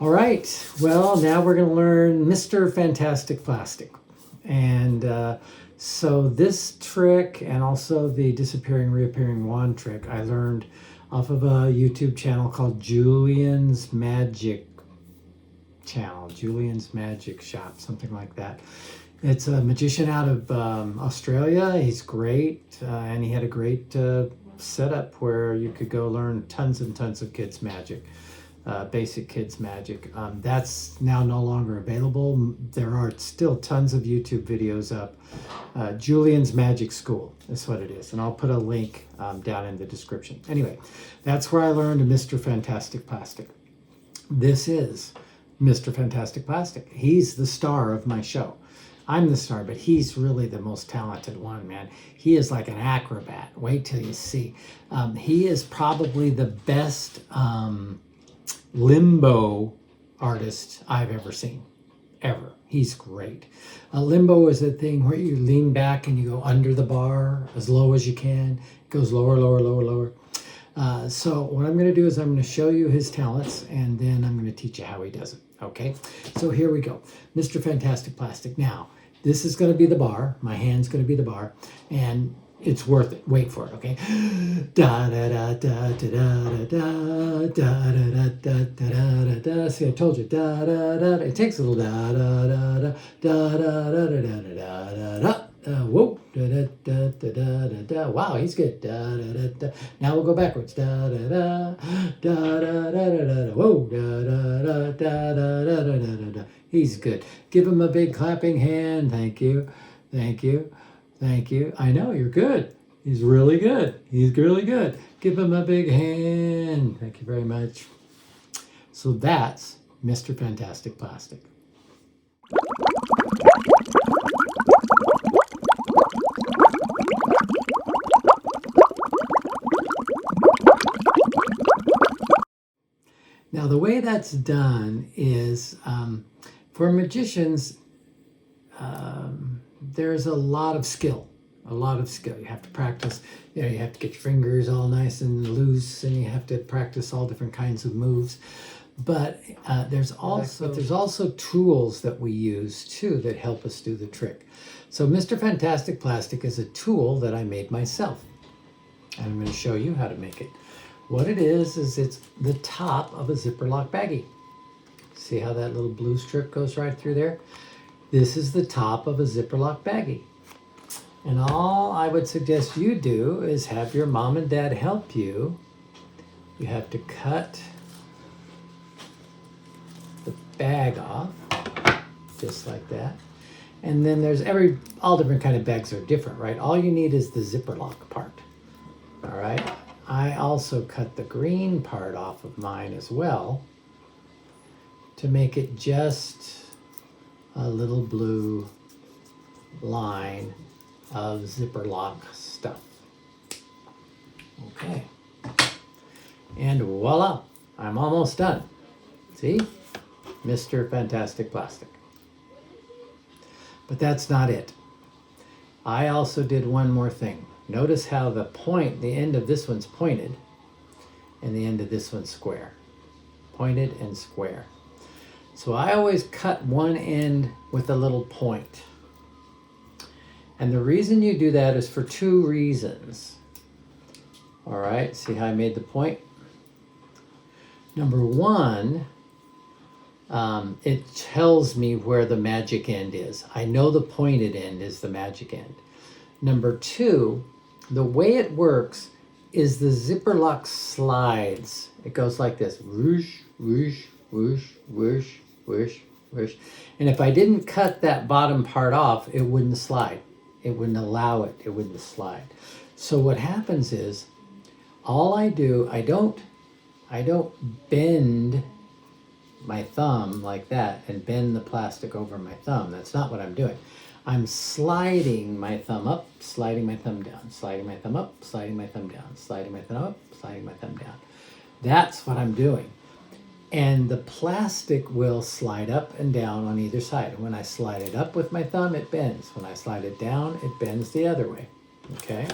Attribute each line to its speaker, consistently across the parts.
Speaker 1: All right, well, now we're going to learn Mr. Fantastic Plastic. And so this trick and also the disappearing, reappearing wand trick I learned off of a YouTube channel called Julian's Magic Channel, Julian's Magic Shop, something like that. It's a magician out of Australia. He's great, and he had a great setup where you could go learn tons and tons of kids' magic. Basic kids magic. That's now no longer available. There are still tons of YouTube videos up. Julian's Magic School is what it is, and I'll put a link down in the description. Anyway, that's where I learned Mr. Fantastic Plastic. This is Mr. Fantastic Plastic. He's the star of my show. I'm the star, but he's really the most talented one, man. He is like an acrobat. Wait till you see. He is probably the best limbo artist I've ever seen, ever. He's great. Limbo is a thing where you lean back and you go under the bar as low as you can. It goes lower, lower, lower, lower. So what I'm going to do is I'm going to show you his talents, and then I'm going to teach you how he does it. Okay, so here we go. Mr. Fantastic Plastic. Now, this is going to be the bar. My hand's going to be the bar, and it's worth it. Wait for it, okay? Da da da da da da da da da da da da da. See, I told you. Da da da. It takes a little da da da da da da da da da da da. Whoa, da da da da da da da. Wow, he's good. Da da da da. Now we'll go backwards. Da da da da da da da da. Whoa, da da da da da da da da da. He's good. Give him a big clapping hand. Thank you, thank you, thank you. I know you're good. He's really good. He's really good. Give him a big hand. Thank you very much. So that's Mr. Fantastic Plastic. Now, the way that's done is for magicians, there's a lot of skill. A lot of skill. You have to practice. You have to get your fingers all nice and loose, and you have to practice all different kinds of moves. But there's also tools that we use too that help us do the trick. So Mr. Fantastic Plastic is a tool that I made myself, and I'm going to show you how to make it. What it is it's the top of a zipper lock baggie. See how that little blue strip goes right through there? This is the top of a zipper lock baggie. And all I would suggest you do is have your mom and dad help you. You have to cut the bag off, just like that. And then there's all different kind of bags are different, right? All you need is the zipper lock part, all right? I also cut the green part off of mine as well to make it just a little blue line of zipper lock stuff. Okay. And voila, I'm almost done. See? Mr. Fantastic Plastic. But that's not it. I also did one more thing. Notice how the end of this one's pointed and the end of this one's square. Pointed and square. So I always cut one end with a little point. And the reason you do that is for two reasons. All right, see how I made the point? Number one, it tells me where the magic end is. I know the pointed end is the magic end. Number two, the way it works is the zipper lock slides. It goes like this, whoosh, whoosh, whoosh, whoosh, whoosh, whoosh. And if I didn't cut that bottom part off, it wouldn't slide. It wouldn't allow it. It wouldn't slide. So what happens is, all I do, I don't bend my thumb like that and bend the plastic over my thumb. That's not what I'm doing. I'm sliding my thumb up, sliding my thumb down, sliding my thumb up, sliding my thumb down, sliding my thumb up, sliding my thumb down. That's what I'm doing. And the plastic will slide up and down on either side. When I slide it up with my thumb, it bends. When I slide it down, it bends the other way. Okay?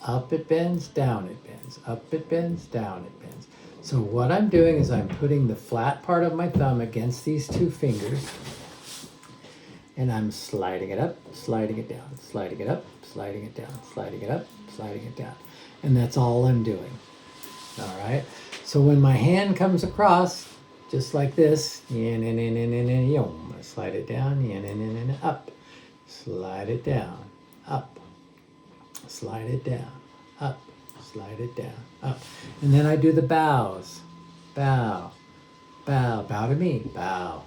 Speaker 1: Up it bends, down it bends. Up it bends, down it bends. So what I'm doing is I'm putting the flat part of my thumb against these two fingers, and I'm sliding it up, sliding it down, sliding it up, sliding it down, sliding it up, sliding it down. And that's all I'm doing. All right. So when my hand comes across, just like this, slide it down, up, slide it down, up, slide it down, up, slide it down, up. And then I do the bows. Bow, bow, bow to me, bow,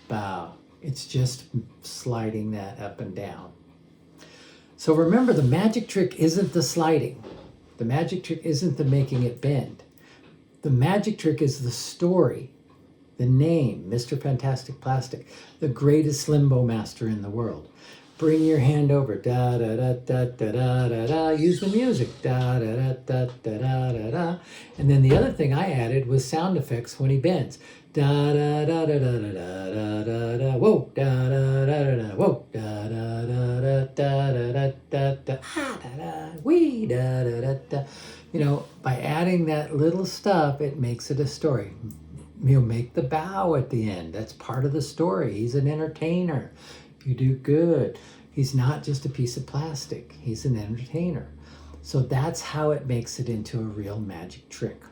Speaker 1: bow. It's just sliding that up and down. So remember, the magic trick isn't the sliding. The magic trick isn't the making it bend. The magic trick is the story, the name, Mr. Fantastic Plastic, the greatest limbo master in the world. Bring your hand over, da da da da da da da da. Use the music, da da da da da da da da. And then the other thing I added was sound effects when he bends, da da da da da da da da da. Whoa, da da da da da. Whoa, da da da da da da da da. Ah, da da. Wee, da da da da. You know, by adding that little stuff, it makes it a story. You'll make the bow at the end. That's part of the story. He's an entertainer. You do good. He's not just a piece of plastic. He's an entertainer. So that's how it makes it into a real magic trick.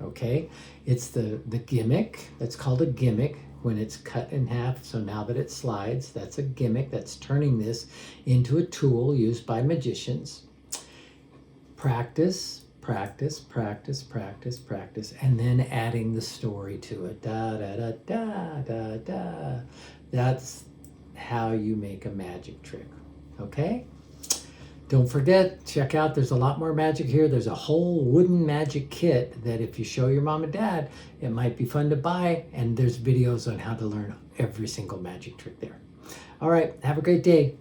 Speaker 1: Okay? It's the gimmick. That's called a gimmick when it's cut in half. So now that it slides, that's a gimmick. That's turning this into a tool used by magicians. Practice, practice, practice, practice, practice, and then adding the story to it. Da da da da da da. That's how you make a magic trick. Okay? Don't forget, check out, there's a lot more magic here. There's a whole wooden magic kit that if you show your mom and dad, it might be fun to buy, and there's videos on how to learn every single magic trick there. All right, have a great day.